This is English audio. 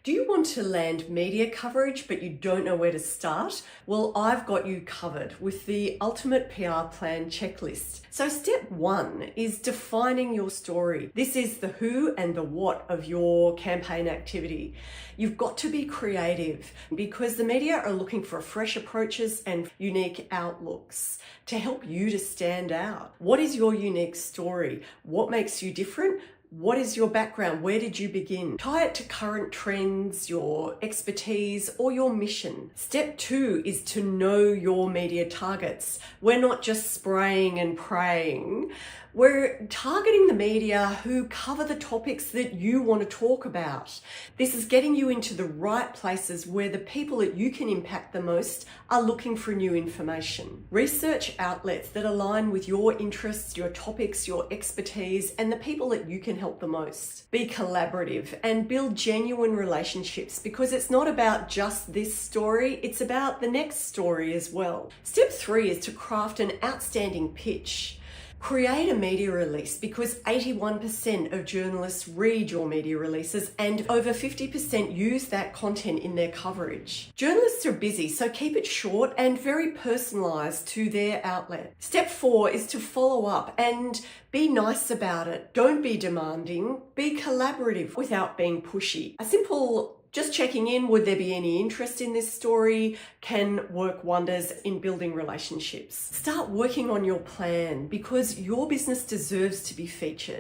Do you want to land media coverage but you don't know where to start? Well, I've got you covered with the Ultimate PR Plan checklist. So step one is defining your story. This is the who and the what of your campaign activity. You've got to be creative because the media are looking for fresh approaches and unique outlooks to help you to stand out. What is your unique story? What makes you different? What is your background? Where did you begin? Tie it to current trends, your expertise, or your mission. Step two is to know your media targets. We're not just spraying and praying. We're targeting the media who cover the topics that you want to talk about. This is getting you into the right places where the people that you can impact the most are looking for new information. Research outlets that align with your interests, your topics, your expertise, and the people that you can help the most. Be collaborative and build genuine relationships because it's not about just this story, it's about the next story as well. Step three is to craft an outstanding pitch. Create a media release because 81% of journalists read your media releases and over 50% use that content in their coverage. Journalists are busy, so keep it short and very personalized to their outlet. Step four is to follow up and be nice about it. Don't be demanding, be collaborative without being pushy. A simple just checking in, would there be any interest in this story, can work wonders in building relationships. Start working on your plan because your business deserves to be featured.